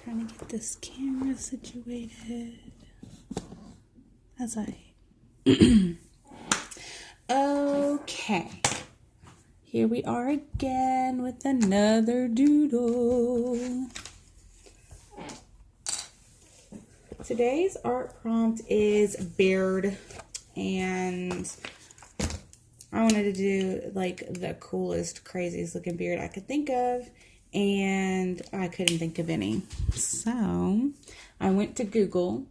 trying to get this camera situated as I okay, here we are again with another doodle. Today's art prompt is beard, and I wanted to do like the coolest, craziest looking beard I could think of, and I couldn't think of any. So I went to Google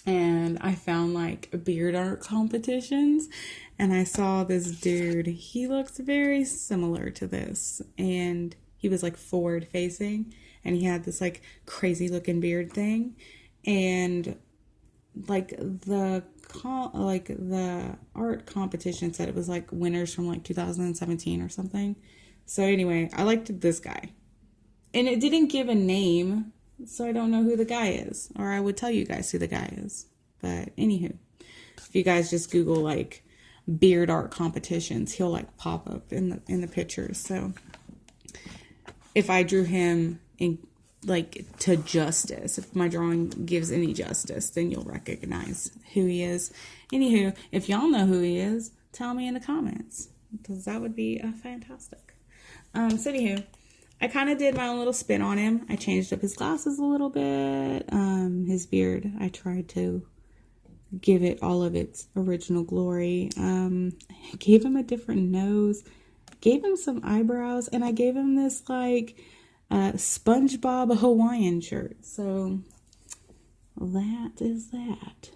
and I found like beard art competitions, and I saw this dude. He looks very similar to this, and he was like forward facing, and he had this like crazy looking beard thing, and like the art competition said it was like winners from like 2017 or something. So anyway, I liked this guy, and it didn't give a name, so I don't know who the guy is, or I would tell you guys who the guy is. But anywho, if you guys just Google like beard art competitions, he'll like pop up in the pictures. So if I drew him in like to justice, if my drawing gives any justice, then you'll recognize who he is. Anywho, if y'all know who he is, tell me in the comments, because that would be fantastic. So anywho, I kind of did my own little spin on him. I changed up his glasses a little bit. His beard, I tried to give it all of its original glory. I gave him a different nose, gave him some eyebrows, and I gave him this like SpongeBob Hawaiian shirt. So that is that.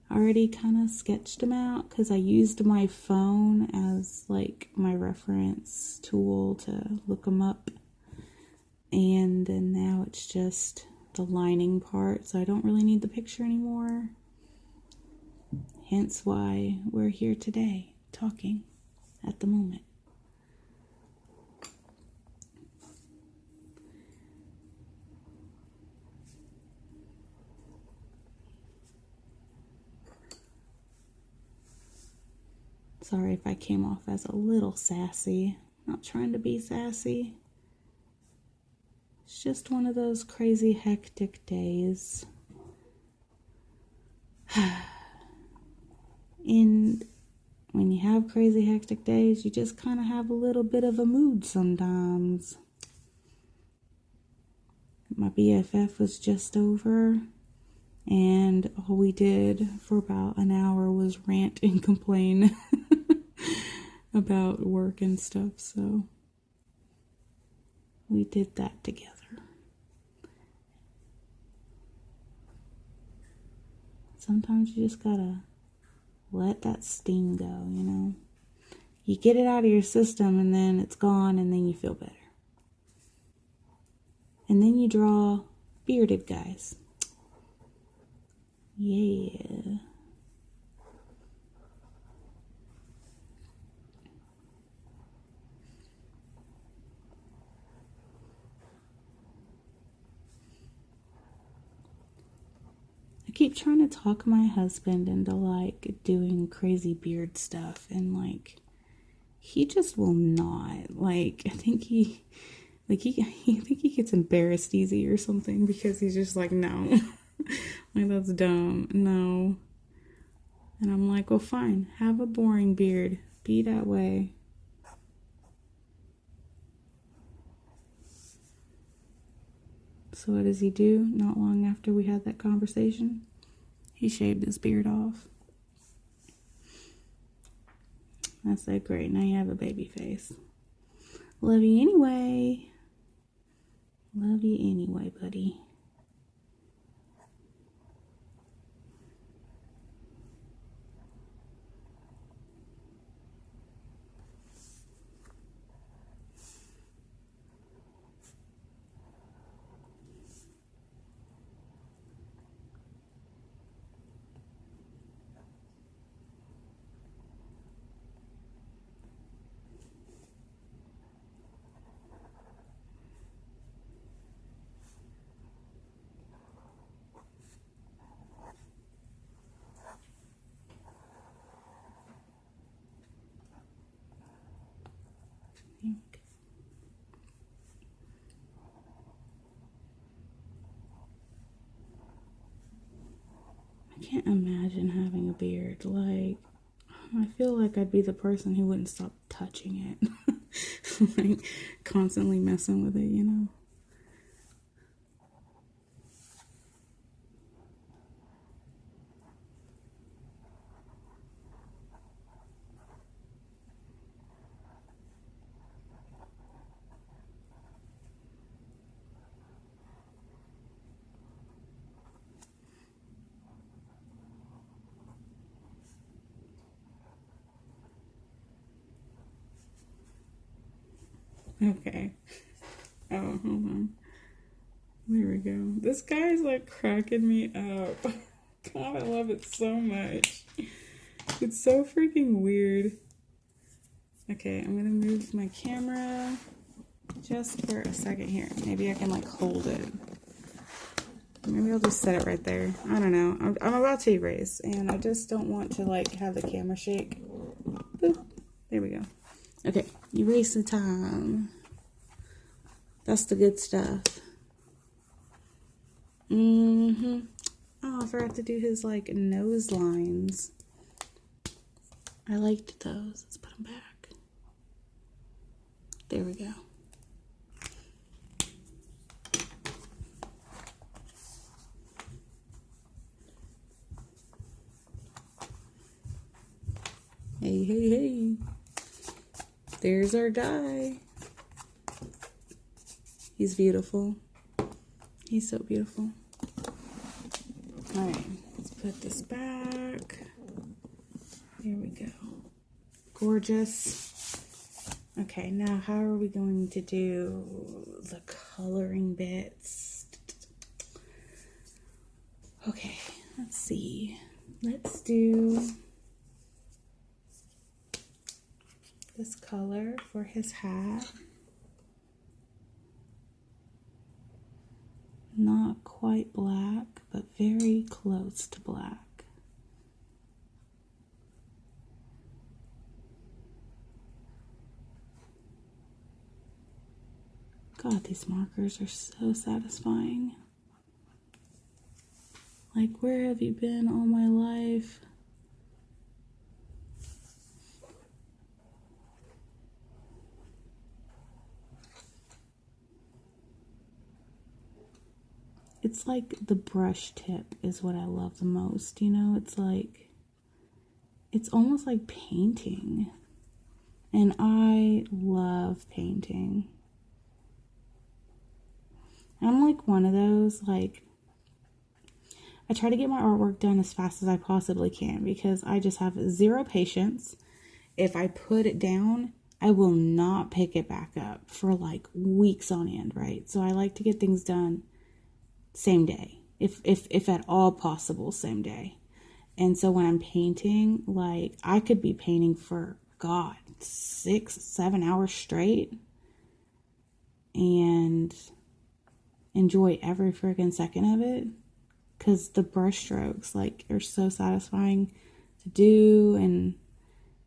I already kind of sketched him out because I used my phone as like my reference tool to look him up. And then now it's just the lining part, so I don't really need the picture anymore. Hence why we're here today talking at the moment. Sorry if I came off as a little sassy. Not trying to be sassy. It's just one of those crazy, hectic days. And when you have crazy, hectic days, you just kind of have a little bit of a mood sometimes. My BFF was just over, and all we did for about an hour was rant and complain about work and stuff, so we did that together. Sometimes you just gotta let that steam go, you know? You get it out of your system, and then it's gone, and then you feel better. And then you draw bearded guys. Yeah. I keep trying to talk my husband into like doing crazy beard stuff, and like he just will not. Like I think he gets embarrassed easy or something, because he's just like, no. Like, that's dumb. No. And I'm like, well, fine, have a boring beard, be that way. So what does he do? Not long after we had that conversation, he shaved his beard off. I said, great, now you have a baby face. Love you anyway. Love you anyway, buddy. can't imagine having a beard. Like, I feel like I'd be the person who wouldn't stop touching it. Like, constantly messing with it, you know? Okay. Oh, hold on. There we go. This guy is like cracking me up. God, I love it so much. It's so freaking weird. Okay, I'm gonna move my camera just for a second here. Maybe I can like hold it. Maybe I'll just set it right there. I don't know. I'm about to erase and I just don't want to like have the camera shake. Boop. There we go. Okay, erase the time. That's the good stuff. Oh, I forgot to do his like nose lines. I liked those. Let's put them back. There we go. Hey, hey, hey. There's our guy. He's beautiful. He's so beautiful. All right, let's put this back. There we go. Gorgeous. Okay, now how are we going to do the coloring bits? Okay, let's see. Let's do this color for his hat. Not quite black, but very close to black. God, these markers are so satisfying. Like, where have you been all my life? It's like the brush tip is what I love the most, you know? It's like, it's almost like painting. And I love painting. I'm like one of those, like, I try to get my artwork done as fast as I possibly can because I just have zero patience. If I put it down, I will not pick it back up for like weeks on end, right? So I like to get things done same day, if at all possible, same day. And so when I'm painting, like, I could be painting for, God, 6-7 hours straight and enjoy every freaking second of it, because the brush strokes, like, are so satisfying to do. And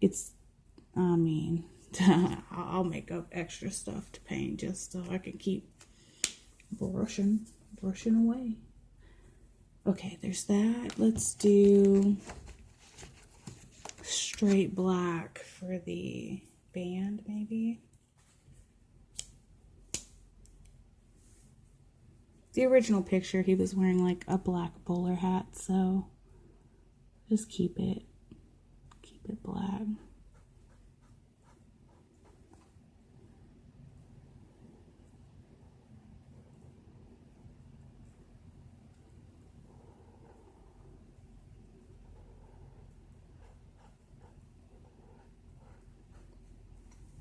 it's, I mean, I'll make up extra stuff to paint just so I can keep brushing away. Okay, there's that. Let's do straight black for the band, maybe. The original picture, he was wearing like a black bowler hat, so just keep it black.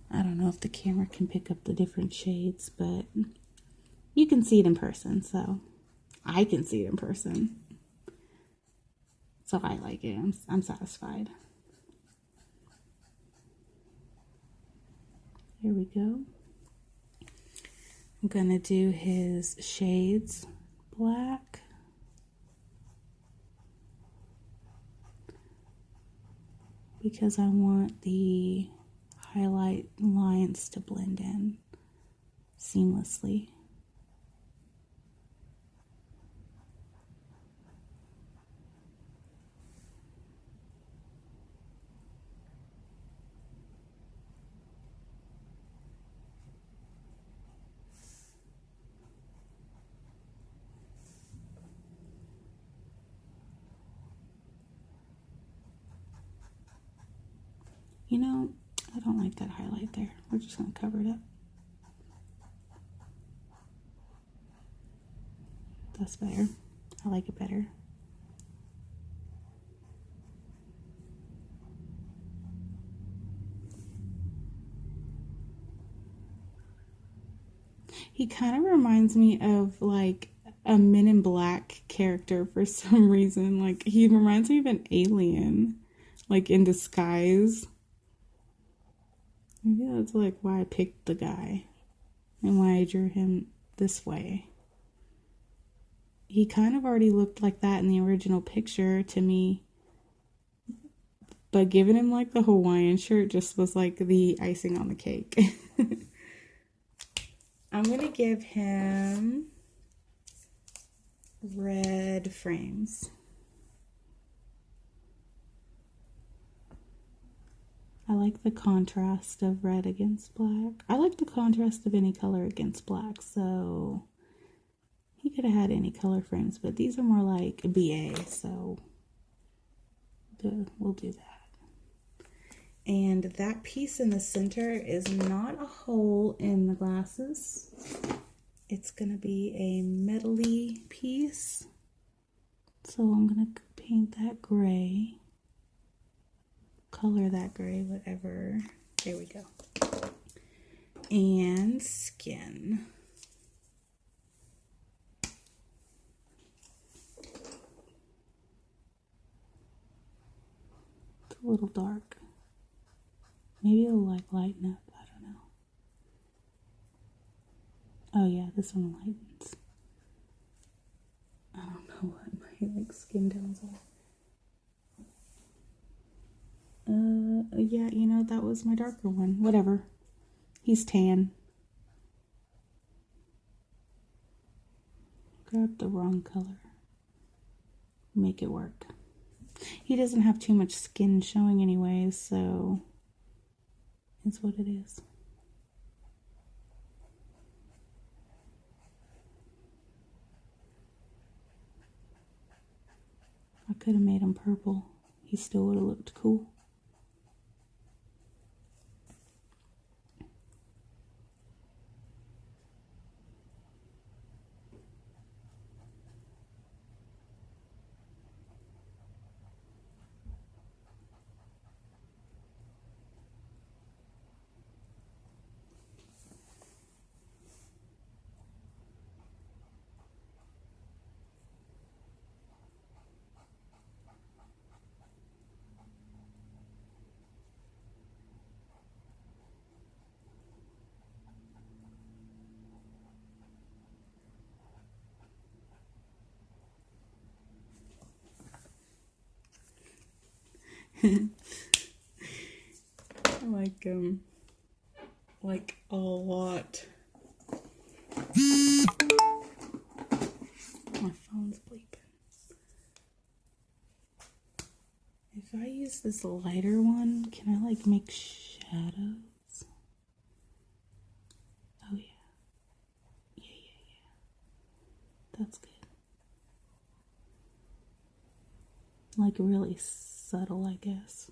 I don't know if the camera can pick up the different shades, but you can see it in person, so I can see it in person. So I like it. I'm satisfied. Here we go. I'm gonna do his shades black. Because I want the highlight lines to blend in seamlessly. You know, I don't like that highlight there. We're just going to cover it up. That's better. I like it better. He kind of reminds me of like a Men in Black character for some reason. Like he reminds me of an alien, like in disguise. Maybe that's like why I picked the guy and why I drew him this way. He kind of already looked like that in the original picture to me. But giving him like the Hawaiian shirt just was like the icing on the cake. I'm going to give him red frames. I like the contrast of red against black. I like the contrast of any color against black, so he could have had any color frames, but these are more like BA, so we'll do that. And that piece in the center is not a hole in the glasses. It's going to be a metal-y piece. So I'm going to paint that gray. Color that gray, whatever. There we go. And skin. It's a little dark. Maybe it'll like lighten up. I don't know. Oh yeah, this one lightens. I don't know what my like skin tones are. Yeah, you know, that was my darker one. Whatever. He's tan. Grab the wrong color. Make it work. He doesn't have too much skin showing anyways, so it's what it is. I could have made him purple. He still would have looked cool. I like him like a lot. My phone's bleeping. If I use this lighter one, can I like make shadows? Oh yeah. Yeah. That's good. Like really subtle, I guess.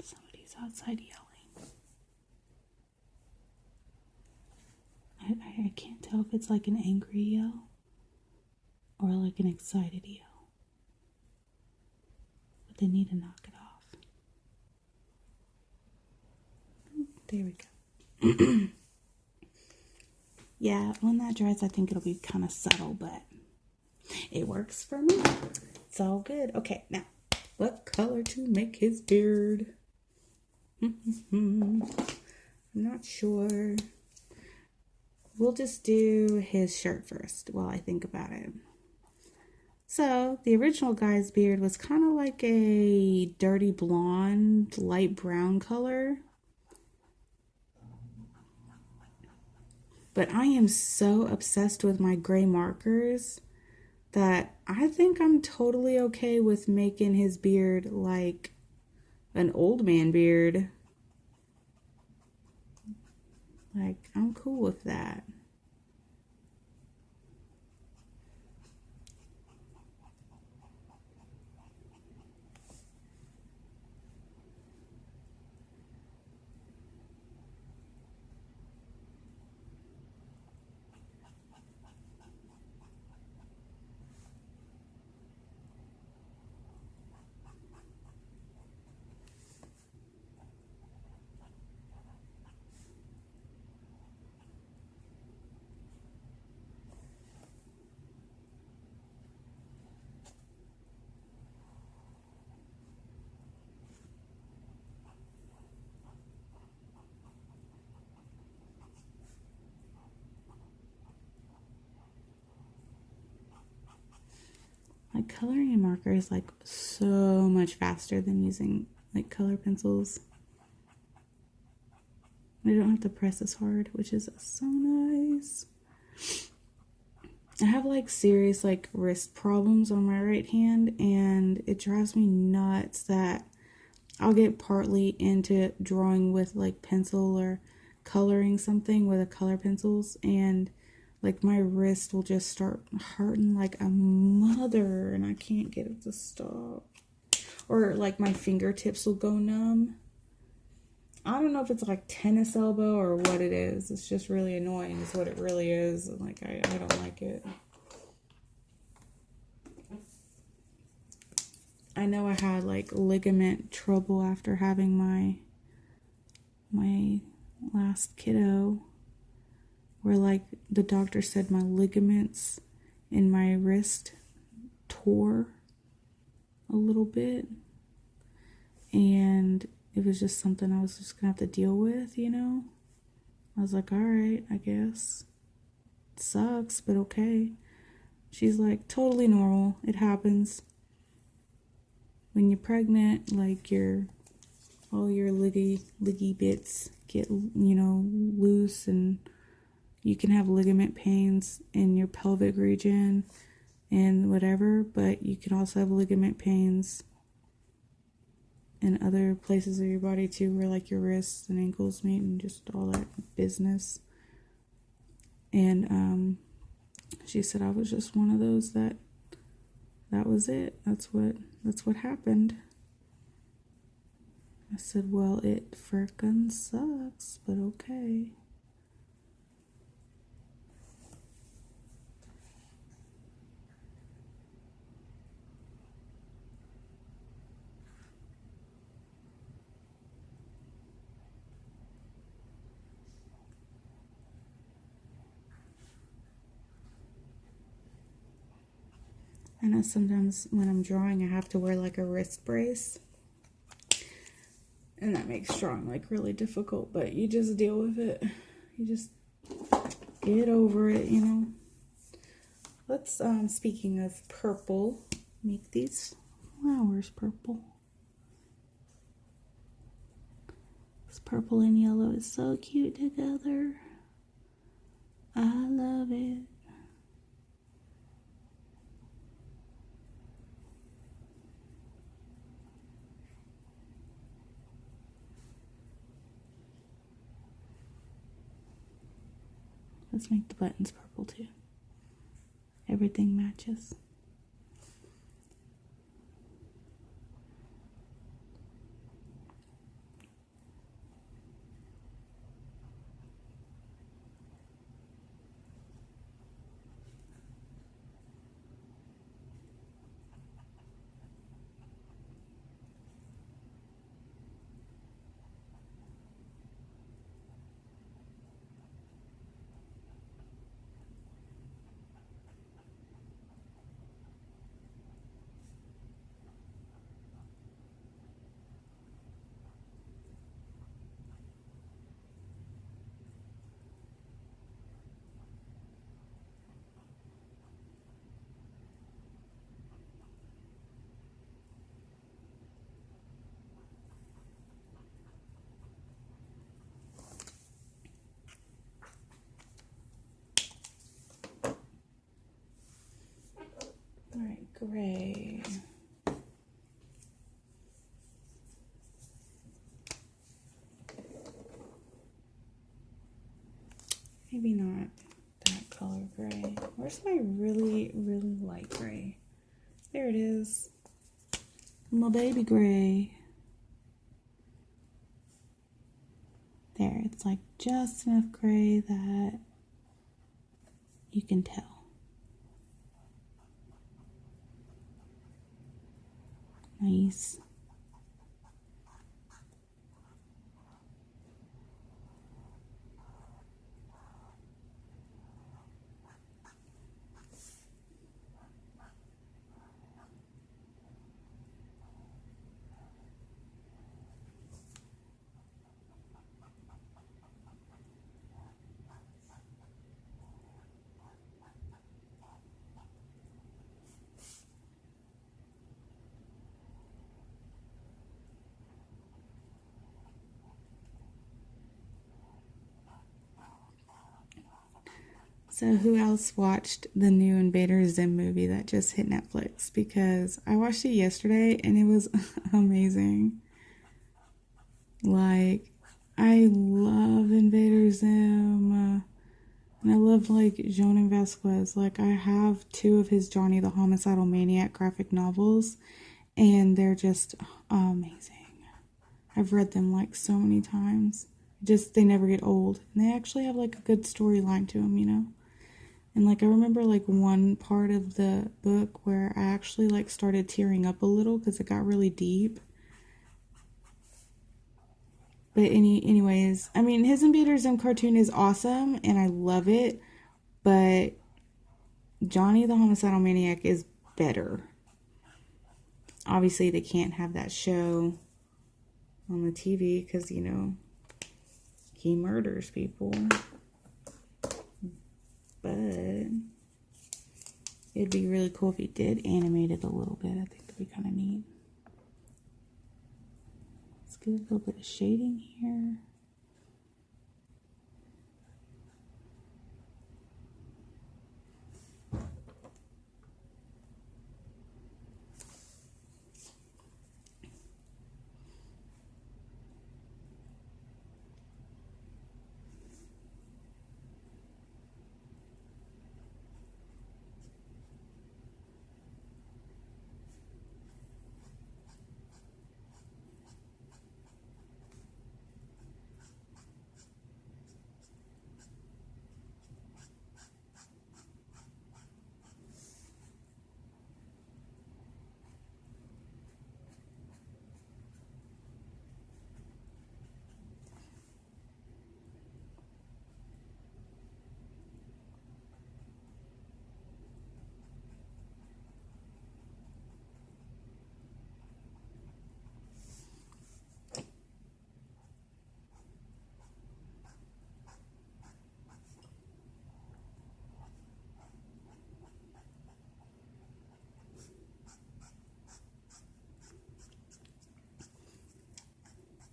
Somebody's outside yelling. I can't tell if it's like an angry yell or like an excited yell. But they need to knock it off. There we go. Yeah, when that dries, I think it'll be kind of subtle, but it works for me. It's all good. Okay, now, what color to make his beard? I'm not sure. We'll just do his shirt first while I think about it. So, the original guy's beard was kind of like a dirty blonde, light brown color. But I am so obsessed with my gray markers that I think I'm totally okay with making his beard like an old man beard. Like, I'm cool with that. Like, coloring a marker is like so much faster than using like color pencils. I don't have to press as hard, which is so nice. I have like serious like wrist problems on my right hand, and it drives me nuts that I'll get partly into drawing with like pencil or coloring something with a color pencils, and like my wrist will just start hurting like a mother and I can't get it to stop. Or like my fingertips will go numb. I don't know if it's like tennis elbow or what it is. It's just really annoying is what it really is. Like I don't like it. I know I had like ligament trouble after having my last kiddo, where like the doctor said my ligaments in my wrist tore a little bit, and it was just something I was just gonna have to deal with, you know. I was like, all right, I guess it sucks, but okay. She's like, totally normal, it happens when you're pregnant. Like all your liggy bits get, you know, loose, and you can have ligament pains in your pelvic region and whatever, but you can also have ligament pains in other places of your body too, where like your wrists and ankles meet and just all that business. And she said I was just one of those that was it. That's what happened. I said, well, it frickin' sucks, but okay. I know sometimes when I'm drawing, I have to wear like a wrist brace. And that makes drawing like really difficult, but you just deal with it. You just get over it, you know. Let's, speaking of purple, make these flowers purple. This purple and yellow is so cute together. I love it. Let's make the buttons purple too. Everything matches. gray. Maybe not that color gray. Where's my really, really light gray? There it is. My baby gray. There, it's like just enough gray that you can tell. Nice. So who else watched the new Invader Zim movie that just hit Netflix? Because I watched it yesterday and it was amazing. Like, I love Invader Zim. And I love, like, Jonan Vasquez. Like, I have 2 of his Johnny the Homicidal Maniac graphic novels. And they're just amazing. I've read them, like, so many times. Just, they never get old. And they actually have, like, a good storyline to them, you know? And, like, I remember, like, one part of the book where I actually, like, started tearing up a little because it got really deep. But anyways, I mean, his Invader Zim cartoon is awesome, and I love it. But Johnny the Homicidal Maniac is better. Obviously, they can't have that show on the TV because, you know, he murders people. But it'd be really cool if he did animate it a little bit. I think that'd be kind of neat. Let's get a little bit of shading here.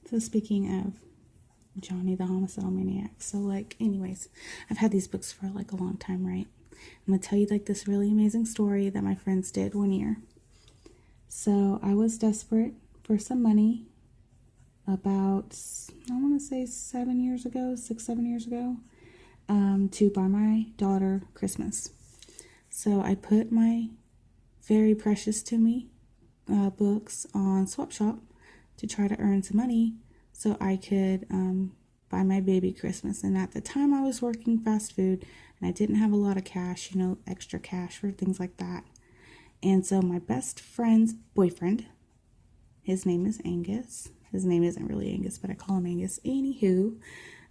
So speaking of Johnny the Homicidal Maniac, so like, anyways, I've had these books for like a long time, right? I'm gonna tell you like this really amazing story that my friends did one year. So I was desperate for some money about, I want to say 7 years ago, 6-7 years ago, to buy my daughter Christmas. So I put my very precious to me books on Swap Shop to try to earn some money so I could buy my baby Christmas. And at the time I was working fast food and I didn't have a lot of cash, you know, extra cash for things like that. And so my best friend's boyfriend, his name is Angus. His name isn't really Angus, but I call him Angus. Anywho,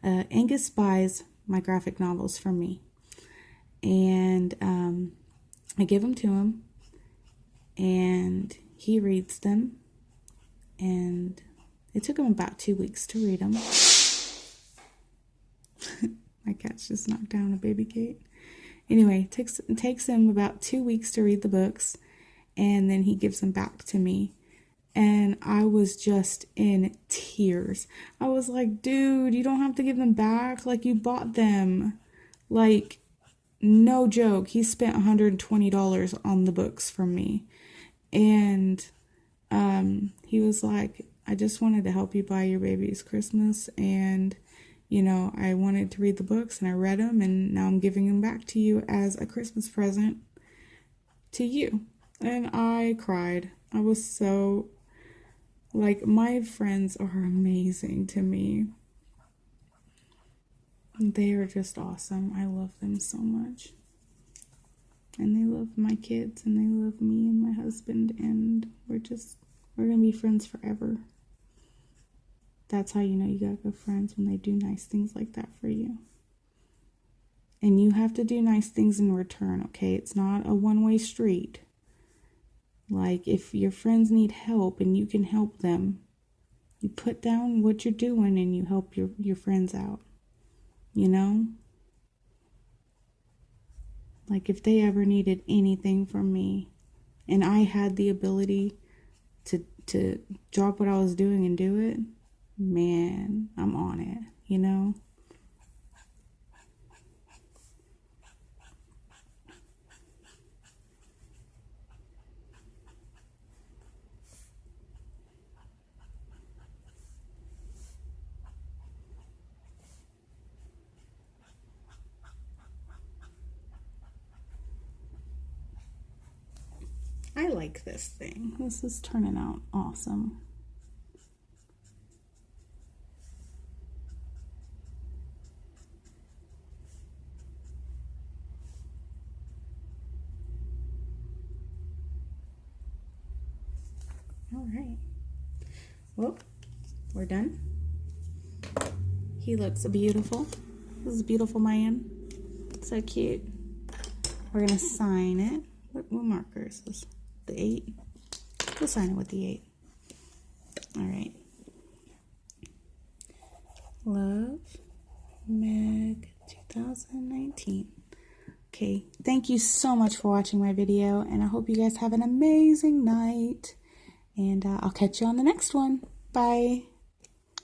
Angus buys my graphic novels from me. And I give them to him. And he reads them. And it took him about 2 weeks to read them. My cat's just knocked down a baby gate. Anyway, it takes him about 2 weeks to read the books, and then he gives them back to me. And I was just in tears. I was like, dude, you don't have to give them back. Like, you bought them. Like, no joke, he spent $120 on the books from me. And he was like, I just wanted to help you buy your baby's Christmas, and you know, I wanted to read the books, and I read them, and now I'm giving them back to you as a Christmas present to you. And I cried. I was so, like, my friends are amazing to me. They are just awesome. I love them so much. And they love my kids, and they love me and my husband, and we're gonna be friends forever. That's how you know you got good friends, when they do nice things like that for you. And you have to do nice things in return, okay? It's not a one-way street. Like, if your friends need help and you can help them, you put down what you're doing and you help your friends out, you know? Like, if they ever needed anything from me and I had the ability to drop what I was doing and do it, man, I'm on it, you know? I like this thing. This is turning out awesome. All right. Well, we're done. He looks beautiful. This is a beautiful man. So cute. We're going to sign it. What marker is this? The 8? We'll sign it with the 8. All right. Love, Meg, 2019. Okay, thank you so much for watching my video, and I hope you guys have an amazing night, and I'll catch you on the next one. Bye.